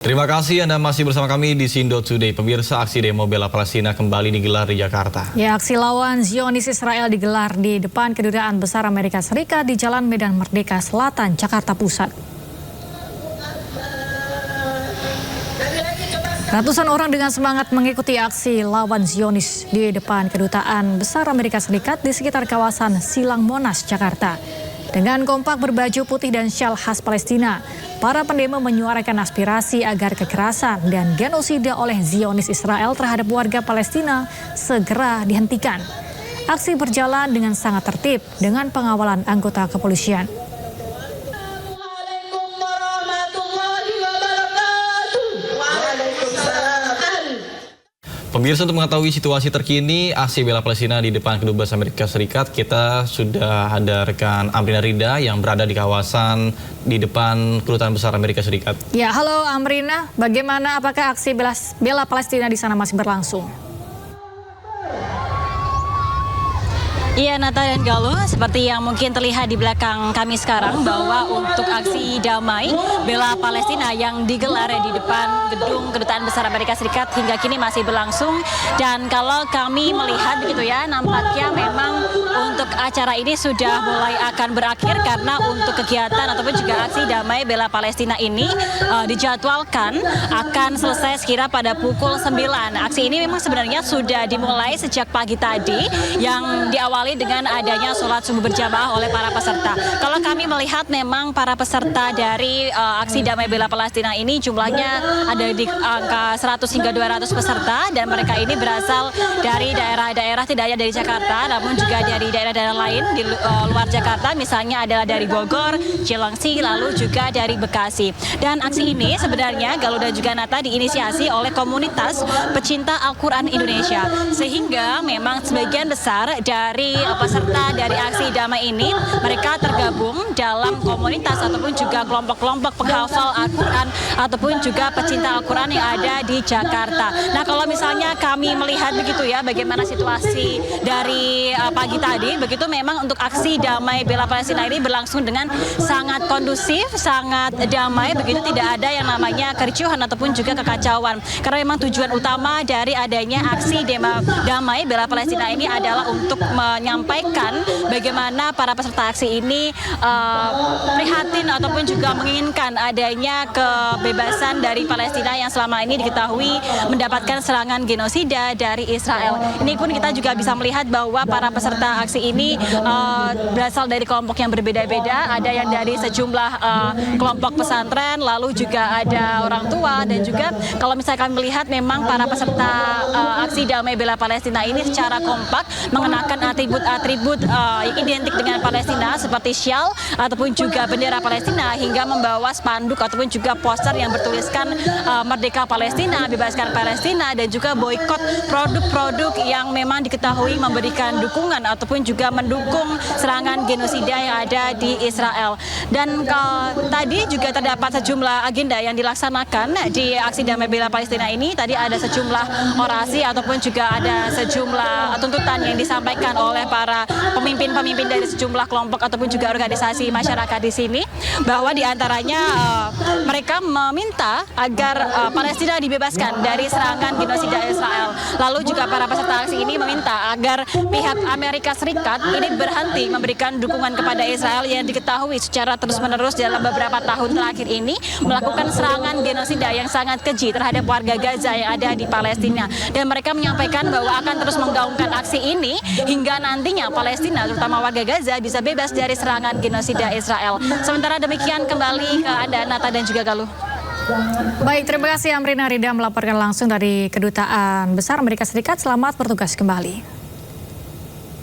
Terima kasih Anda masih bersama kami di Sindo Today. Pemirsa, aksi demo bela Palestina kembali digelar di Jakarta. Ya, aksi lawan Zionis Israel digelar di depan Kedutaan Besar Amerika Serikat di Jalan Medan Merdeka Selatan, Jakarta Pusat. Ratusan orang dengan semangat mengikuti aksi lawan Zionis di depan Kedutaan Besar Amerika Serikat di sekitar kawasan Silang Monas, Jakarta. Dengan kompak berbaju putih dan syal khas Palestina, para pendemo menyuarakan aspirasi agar kekerasan dan genosida oleh Zionis Israel terhadap warga Palestina segera dihentikan. Aksi berjalan dengan sangat tertib dengan pengawalan anggota kepolisian. Pemirsa, untuk mengetahui situasi terkini aksi bela Palestina di depan Kedubes Amerika Serikat, kita sudah ada rekan Amrina Rida yang berada di kawasan di depan Kedutaan Besar Amerika Serikat. Ya, halo Amrina, bagaimana, apakah aksi bela Palestina di sana masih berlangsung? Iya, Nata dan Galuh, seperti yang mungkin terlihat di belakang kami sekarang bahwa untuk aksi damai bela Palestina yang digelar di depan gedung Kedutaan Besar Amerika Serikat hingga kini masih berlangsung. Dan kalau kami melihat begitu ya, nampaknya memang untuk acara ini sudah mulai akan berakhir karena untuk kegiatan ataupun juga aksi damai bela Palestina ini dijadwalkan akan selesai sekira pada pukul 9. Aksi ini memang sebenarnya sudah dimulai sejak pagi tadi yang diawali dengan adanya sholat subuh berjamaah oleh para peserta. Kalau kami melihat memang para peserta dari aksi damai bela Palestina ini jumlahnya ada di angka 100 hingga 200 peserta, dan mereka ini berasal dari daerah-daerah tidak hanya dari Jakarta namun juga dari daerah-daerah lain di luar Jakarta, misalnya adalah dari Bogor, Cilengsi, lalu juga dari Bekasi. Dan aksi ini sebenarnya Galuh dan juga Nata diinisiasi oleh komunitas pecinta Al-Quran Indonesia, sehingga memang sebagian besar dari peserta dari aksi damai ini mereka tergabung dalam komunitas ataupun juga kelompok-kelompok penghafal Al-Quran ataupun juga pecinta Al-Quran yang ada di Jakarta. Nah, kalau misalnya kami melihat begitu ya bagaimana situasi dari pagi tadi, begitu memang untuk aksi damai bela Palestina ini berlangsung dengan sangat kondusif, sangat damai, begitu tidak ada yang namanya kericuhan ataupun juga kekacauan. Karena memang tujuan utama dari adanya aksi damai bela Palestina ini adalah untuk menyampaikan bagaimana para peserta aksi ini prihatin ataupun juga menginginkan adanya kebebasan dari Palestina yang selama ini diketahui mendapatkan serangan genosida dari Israel. Ini pun kita juga bisa melihat bahwa para peserta aksi ini berasal dari kelompok yang berbeda-beda. Ada yang dari sejumlah kelompok pesantren, lalu juga ada orang tua, dan juga kalau misalnya kami melihat memang para peserta aksi damai bela Palestina ini secara kompak mengenakan atribut identik dengan Palestina seperti syal ataupun juga bendera Palestina, hingga membawa spanduk ataupun juga poster yang bertuliskan Merdeka Palestina, bebaskan Palestina, dan juga boikot produk-produk yang memang diketahui memberikan dukungan ataupun juga mendukung serangan genosida yang ada di Israel. Dan tadi juga terdapat sejumlah agenda yang dilaksanakan di aksi damai bela Palestina ini. Tadi ada sejumlah orasi ataupun juga ada sejumlah tuntutan yang disampaikan oleh para pemimpin-pemimpin dari sejumlah kelompok ataupun juga organisasi masyarakat di sini, bahwa diantaranya mereka meminta agar Palestina dibebaskan dari serangan genosida Israel. Lalu juga para peserta aksi ini meminta agar pihak Amerika Serikat ini berhenti memberikan dukungan kepada Israel yang diketahui secara terus-menerus dalam beberapa tahun terakhir ini melakukan serangan genosida yang sangat keji terhadap warga Gaza yang ada di Palestina. Dan mereka menyampaikan bahwa akan terus menggaungkan aksi ini hingga nantinya Palestina, terutama warga Gaza, bisa bebas dari serangan genosida Israel. Sementara demikian, kembali ke Anda, Nata dan juga Galuh. Baik, terima kasih Amrina Rida melaporkan langsung dari Kedutaan Besar Amerika Serikat. Selamat bertugas kembali.